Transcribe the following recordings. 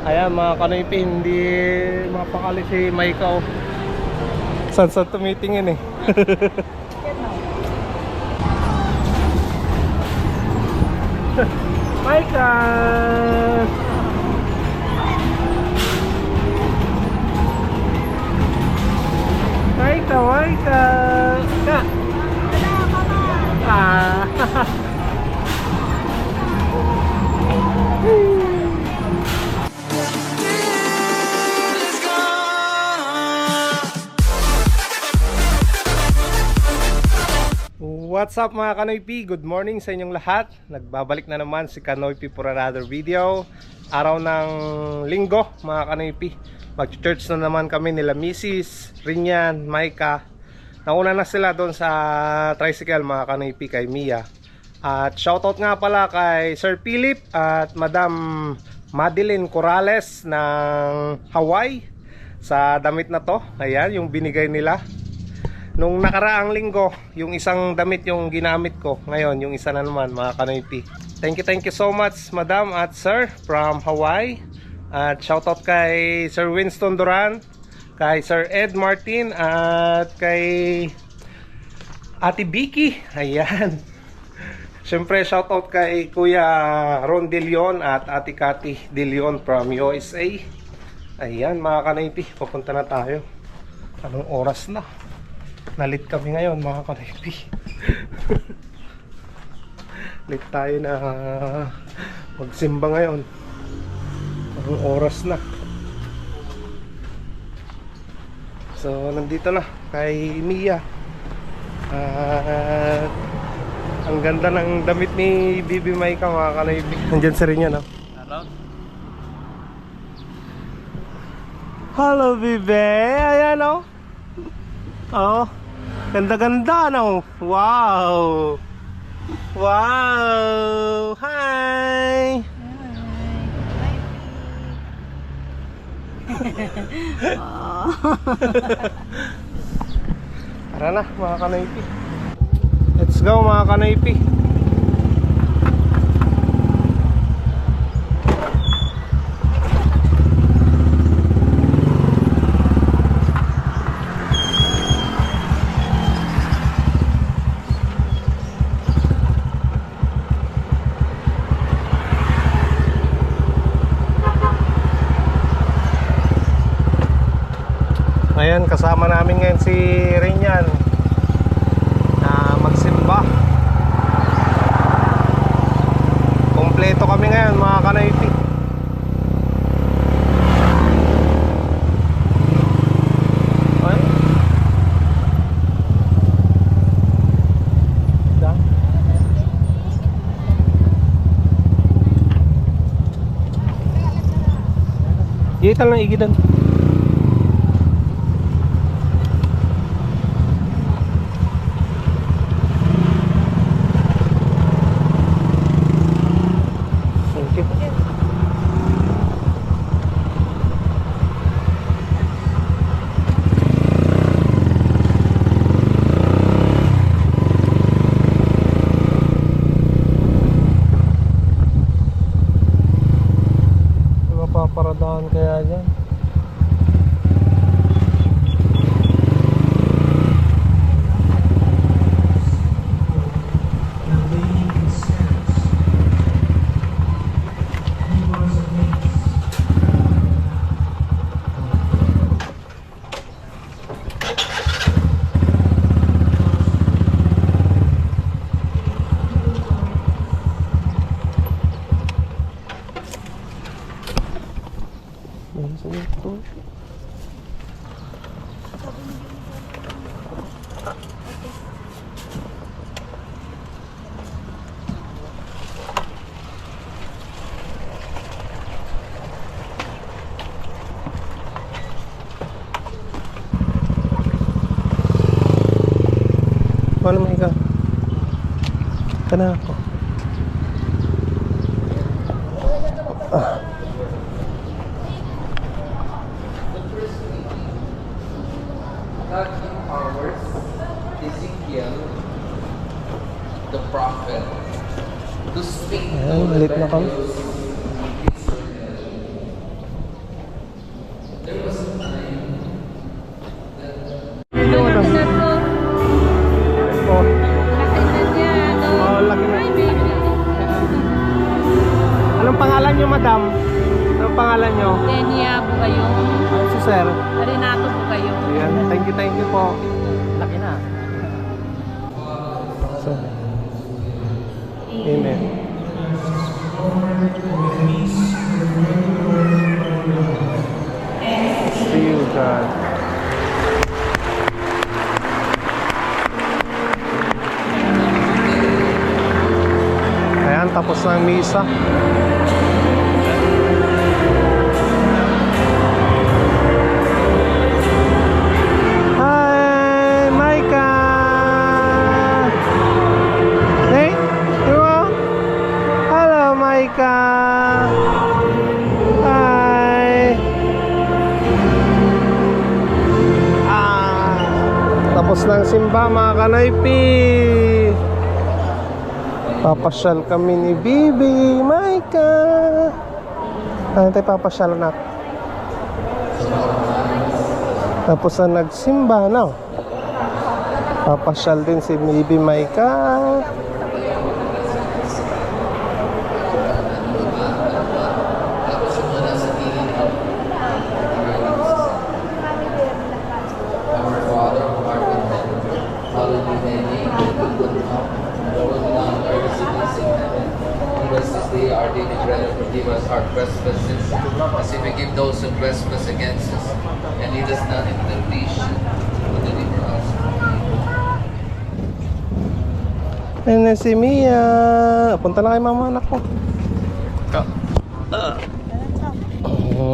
Ayan mga kanoypi, hindi mapakali si Maika. Saan tumitingin eh. Maika! Maika, Maika! Ka! Ah! What's up mga Kanoypi? Good morning sa inyong lahat. Nagbabalik na naman si Kanoypi for another video. Araw ng linggo mga Kanoypi. Mag-church na naman kami nila Mrs. Rinyan, Maika. Nauna na sila doon sa tricycle mga Kanoypi kay Mia. At shoutout nga pala kay Sir Philip at Madam Madeline Corrales ng Hawaii sa damit na to. Ayan yung binigay nila. Nung nakaraang linggo, yung isang damit yung ginamit ko. Ngayon, yung isa na naman mga Kanoypi. Thank you so much Madam at Sir from Hawaii. At shoutout kay Sir Winston Duran, kay Sir Ed Martin, at kay Ate Vicky. Ayan. Siyempre shoutout kay Kuya Ron De Leon at Ate Cathy De Leon from USA. Ayan mga Kanoypi, papunta na tayo. Anong oras na? Nalit kami ngayon mga Kanoypi. Late tayo na magsimba ngayon. Ang oras na. So nandito na kay Mia. Ang ganda ng damit ni Bibi Maika mga Kanoypi. Nandiyan sa rin yan, no? Hello? Hello Bibi. Ayan, no? Oh, ganda-ganda no. Wow. Wow. Hi. Tara na mga Kanoypi. Let's go mga Kanoypi. Ayan, kasama namin ngayon si Rinyan na magsimba. Kompleto kami ngayon mga Kanoypi. Iital lang igidan. Paparadahan kaya dyan. Wala mo ikaw. Kana ako. Hours, Ezekiel, the prophet, to speak to the late na kami. Anong pangalan nyo, madam? Anong pangalan nyo? Denia Bugayo. Si sir. Renato Bugayo. Ayan, thank you po. Laki na. So, amen. See you, God. Ayan, tapos na ang misa. Hi, Micah. Hey, you are? Hello, Micah. Hi. Tapos ng simba, mga kanaypi. Papasyal kami ni Bibi, Micah. Ano tayo papasyal na? Tapos na nagsimba, no? Papasyal din si Bibi, Micah. Our Father who art in heaven, hallowed be thy name, thy kingdom come, thy will be done on earth as it is in heaven. Give us this day our daily bread, and forgive us our trespasses, as we forgive those who trespass against us. And lead us not into temptation, but deliver us from evil. Ayan na si Mia. Punta na kay mama, anak ko.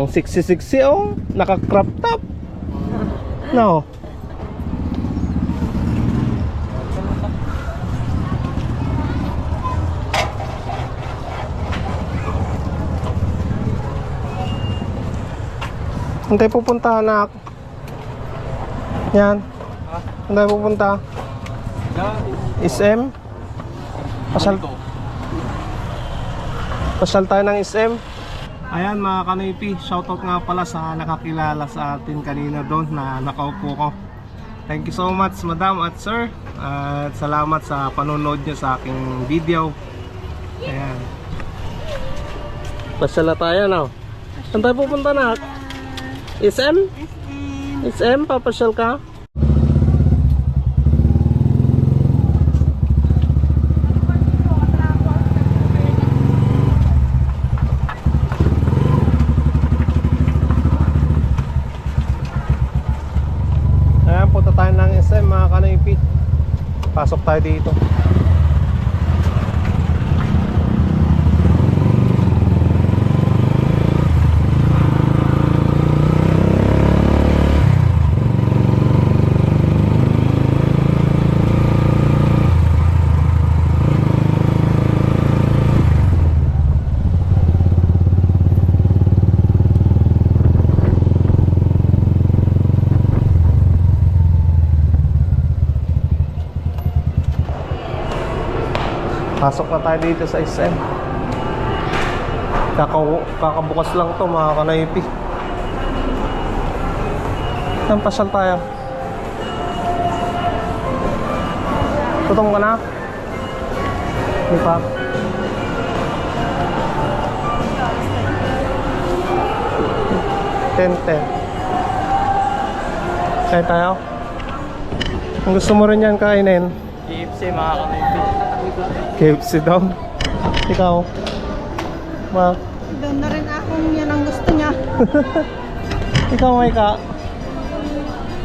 Siksi-siksi, oh. Naka-crop top. No. Saan tayo pupunta, anak? Yan. Saan tayo pupunta? SM? Pasyal tayo ng SM. Ayan mga kanipi, shoutout nga pala sa nakakilala sa atin kanina doon na nakaupo ko. Thank you so much madam at sir. At salamat sa panonood nyo sa aking video. Ayan. Pasyal na tayo, no? Saan tayo pupunta na? SM? SM, papasyal ka? Ayan, punta tayo ng SM mga kanipi. Pasok tayo dito. Pasok na tayo dito sa SM. Kakabukas lang to mga kanaypi. Saan pasyal tayo? Tutong ka na? Di pa? Ten. Kaya tayo? Kung gusto mo rin yan kainin, KFC mga kanaypi. KFC daw. Ikaw? Ma? Doon na rin akong yan ang gusto niya. Ikaw may ka?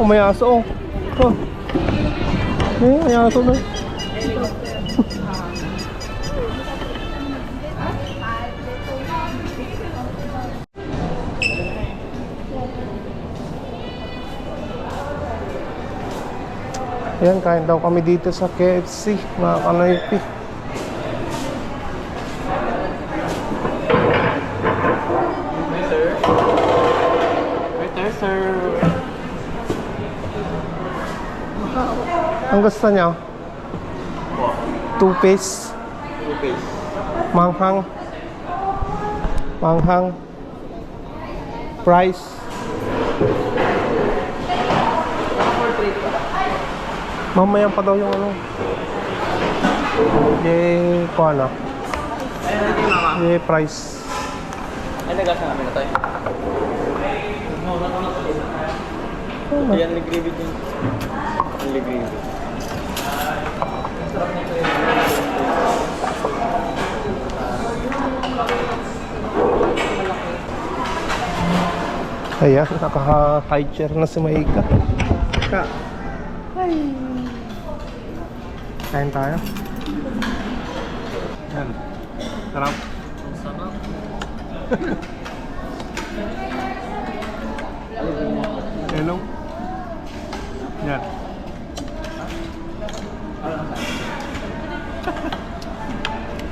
Oh, may aso oh. Oh. May aso na. Ayan, kain daw kami dito sa KFC, mga kanoypi. Waiter, sir. Ang gusto niya? 2 piece. Manghang. Price. Mamaya pa daw yung ano. Kung ano. Ayun, hindi mama. Eh, price. Ay, nagasa namin na tayo. Ayan, ligribid yun. Ligribid. Ayan, naka-high chair na si Maika. Ka. Kain tayo. Yan. Sarap. Hello. Yan.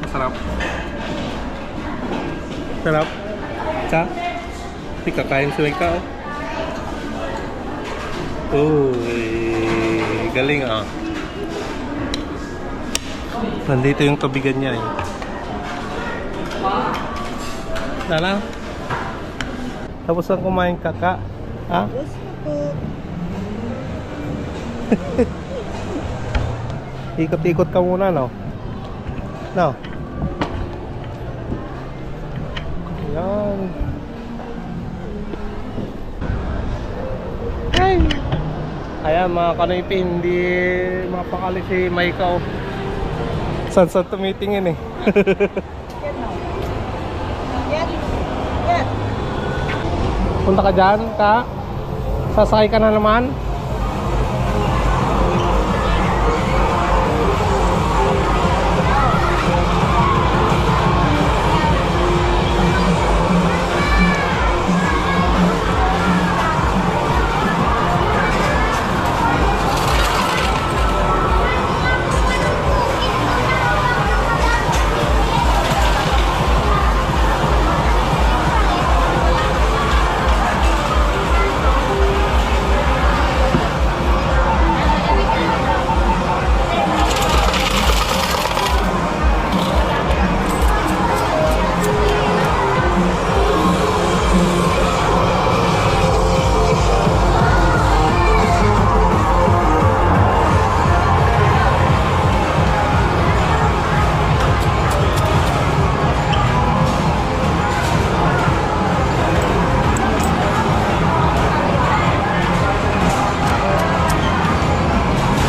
Masarap. Sarap. Sa? Hindi kakain si Maika, oh. Uy, galing ah. Nandito yung tubigan niya eh. Lala? Tapos ang kumain kaka? Ha? Yes po. Ikot-ikot ka muna, no? No? Yan. Ay! Ayan mga kanoypi, hindi mapakali si Maika, oh. Saan tumitingin eh. Yan o. Yan. Yan. Punta ka dyan, ka? Sasakay ka na naman?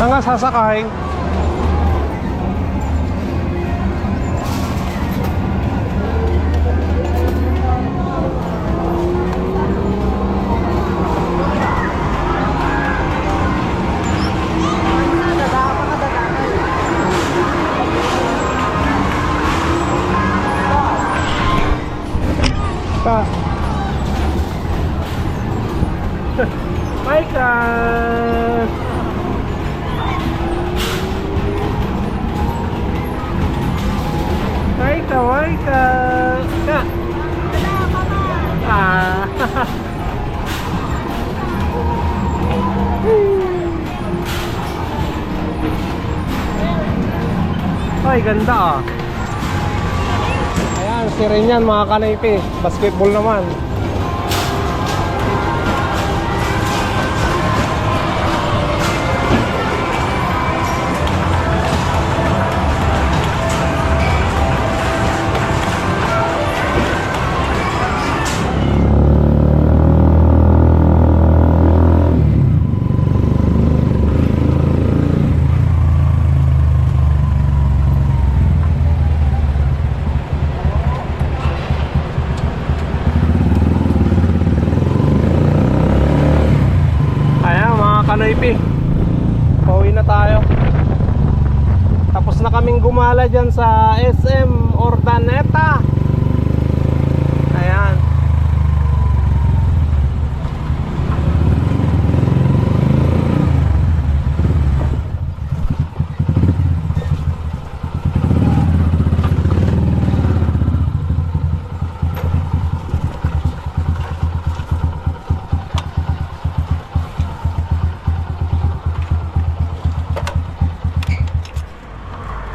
Saan nga sasakay? Ka. Maika. Maika, Maika. Ka. Ah. Ay, ganda ah. Ayan, si Ren yan mga kanaypi. Basketball naman. Kanoypi, pauwi na tayo. Tapos na kaming gumala dyan sa SM Ordaneta. Ayan.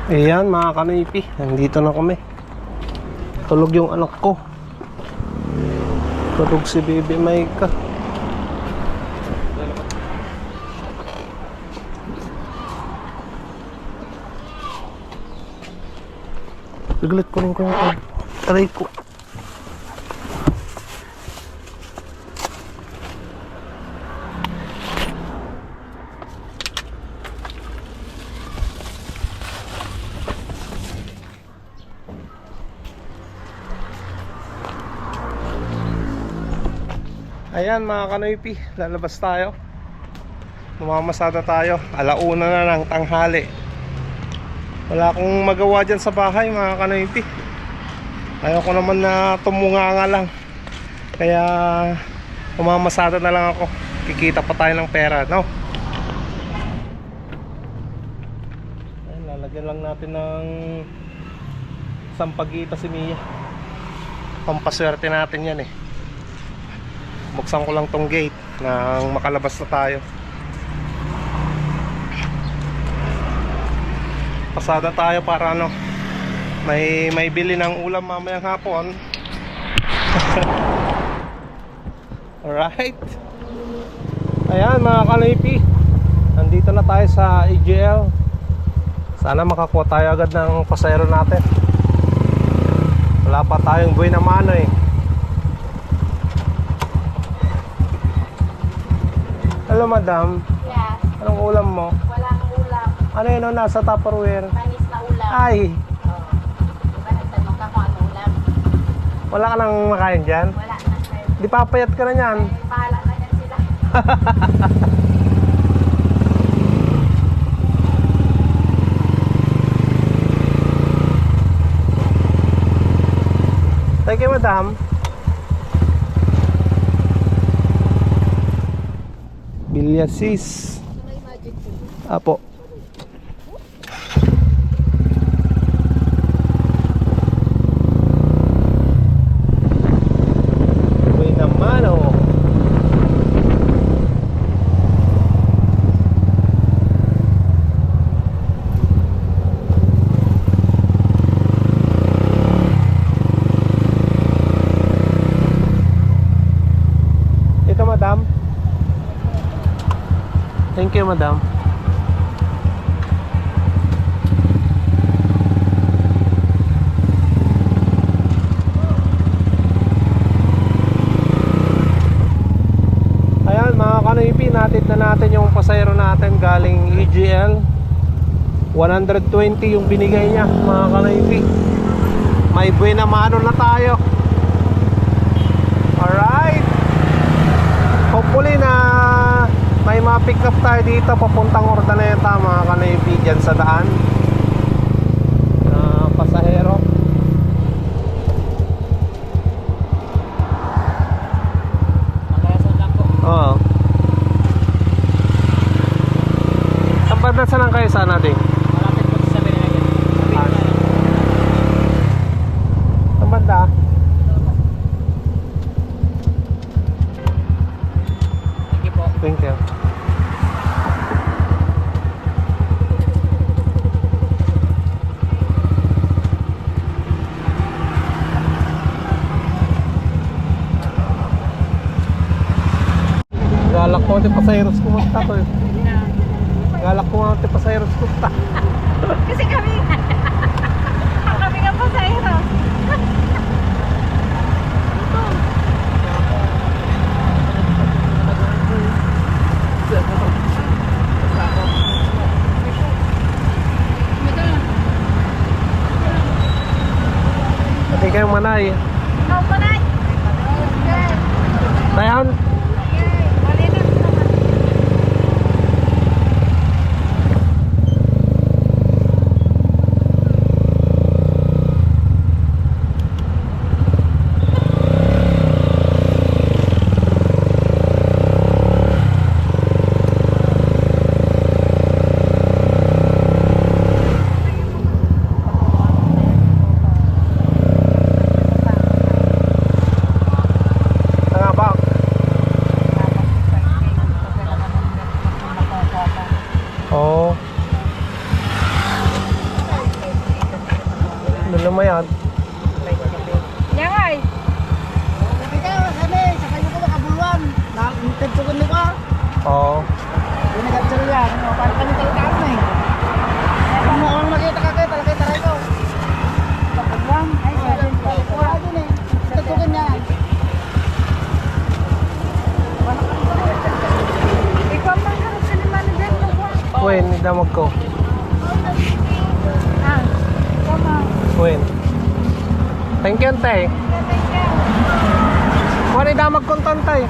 Ayan mga kanoypi, nandito na kami. Tulog yung anak ko. Tulog si Baby Maika. Biglit ko rin ko yung Aray ko. Ayan mga kanoypi, lalabas tayo. Mamamasada tayo. Alauna na ng tanghali. Wala akong magawa dyan sa bahay mga kanoypi. Ayaw ko naman na tumunganga lang. Kaya mamamasada na lang ako. Kikita pa tayo ng pera, no? Ayan, lalagyan lang natin ng sampagita si Mia. Pampaswerte natin yan eh. Buksan ko lang tong gate nang makalabas na tayo. Pasada tayo para ano, may bili ng ulam mamayang hapon. Alright. Ayan mga kanipi, nandito na tayo sa AGL. Sana makakuha tayo agad ng pasayro natin. Wala pa tayong buhay na mano eh. Hello madam, Yes. anong ulam mo? Walang ulam. Ano yun, nasa Tupperware? Panis na ulam. Ay, Diba nagtanong ka kung ano ulam? wala ka nang makain dyan? Wala na sir. Di papayat ka na yan. Ay, bahala na yan sila. Thank you madam. Bilyasis. Apo. Uy naman oh. Ito madam. Thank you madam. Ayan mga kanipi, natid na natin yung pasayro natin galing EGL. 120 yung binigay niya mga kanipi. May buena mano na tayo. Alright. Hopefully na may ma-pick up tayo dito papuntang Urdaneta mga kanipi, dyan sa daan na pasahero. Nakayasan lang po. Oo. Ang banda saan ang kayo sana natin? Malapit po sa sabi nila yan. Ang banda? Thank you po. Thank you. Galak ko ang pasayros kumunta to eh. Galak ko ang pasayros kumunta. Kasi kami kami nga pasahero. Pati kayong manay. Ikaw pa na. Tayan. Tanga ba? damag ko? Ah, come on. When? Thank you, tay. Wala damag kong tay.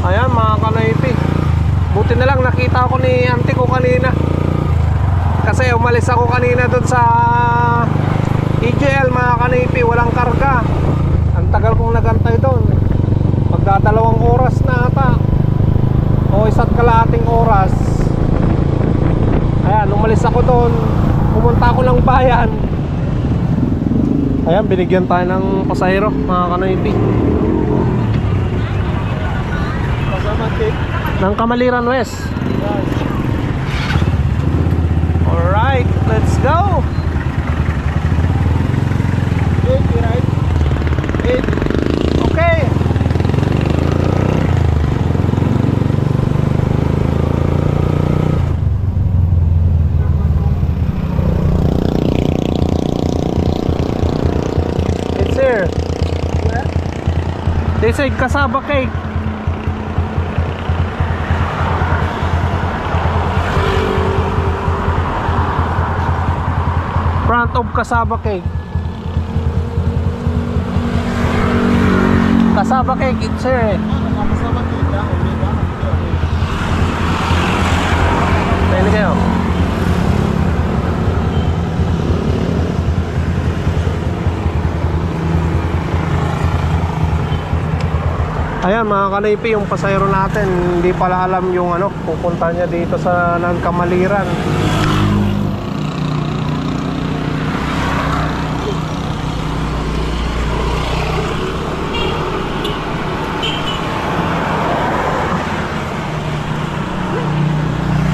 Ayan mga kanoypi. Buti na lang nakita ko ni auntie ko kanina. Kasi umalis ako kanina doon sa EJL mga kanoypi. Walang karga. Ang tagal kong nagantay doon. Magdadalawang oras na ata. O isa't kalahating oras. Ayan, umalis ako doon. Pumunta ako ng bayan. Ayan, binigyan tayo ng pasahero mga kanoypi. Ng Kamaliran West. Alright, let's go. Okay. It's here. They said cassava cake. Front of cassava cake. Cassava cake, it's here. Pwede kayo. Ayan mga kanipi, yung pasayro natin hindi pala alam yung ano, pupunta niya dito sa Kamaliran.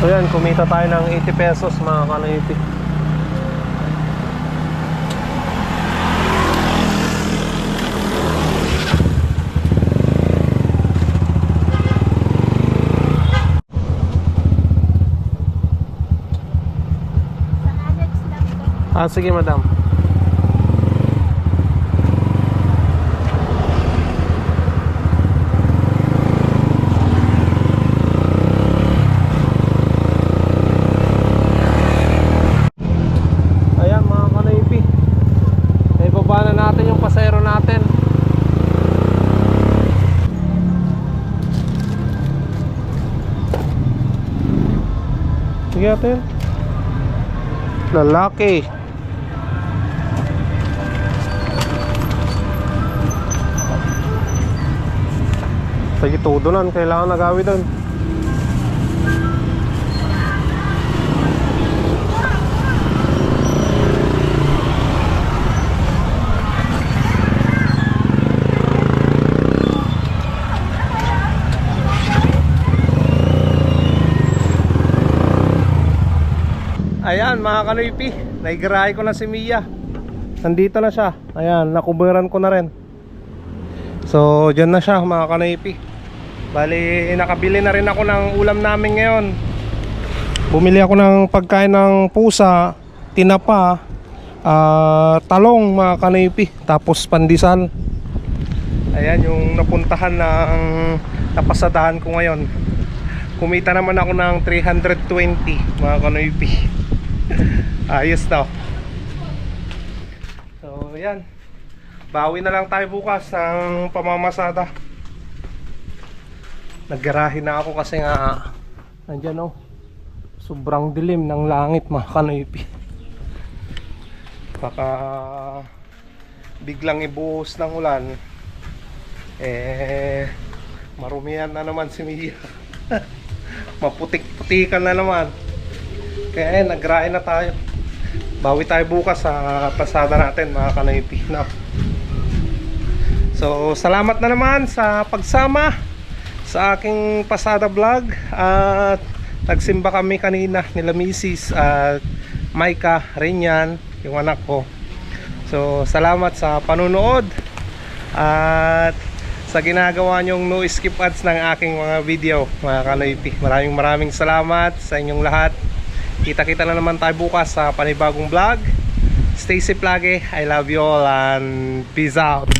So yan, kumita tayo ng 80 pesos mga kanipi. Ah, sige madam. Ayan mga kanipi, naibaba na natin yung pasayro natin. Sige natin. Lalaki. Sige, todo nun. Kailangan nagawi doon. Ayan mga kanoypi, naigarahe ko na si Mia. Nandito na siya. Ayan, nakuberan ko na rin. So, dyan na siya mga kanoypi. Bali, nakabili na rin ako ng ulam namin ngayon. Bumili ako ng pagkain ng pusa, tinapa, talong mga kanoypi, tapos pandesal. Ayan yung napuntahan ng napasadahan ko ngayon. Kumita naman ako ng 320 mga kanoypi. Ayos daw. So yan, bawi na lang tayo bukas ng pamamasada. Naggarahe na ako kasi nga nandyan oh, sobrang dilim ng langit mga kanoypi. Baka biglang ibuhos ng ulan, marumihan na naman si Mia. Maputik-putikan na naman. Kaya naggarahe na tayo. Bawi tayo bukas sa pasada natin mga kanoypi, no? So salamat na naman sa pagsama sa aking pasada vlog. At nagsimba kami kanina nila Mrs. at Maika Renyan, yung anak ko. So salamat sa panunood at sa ginagawa nyong no skip ads ng aking mga video mga kanoypi. Maraming salamat sa inyong lahat. Kita-kita na naman tayo bukas sa panibagong vlog. Stay safe lagi. I love you all and peace out.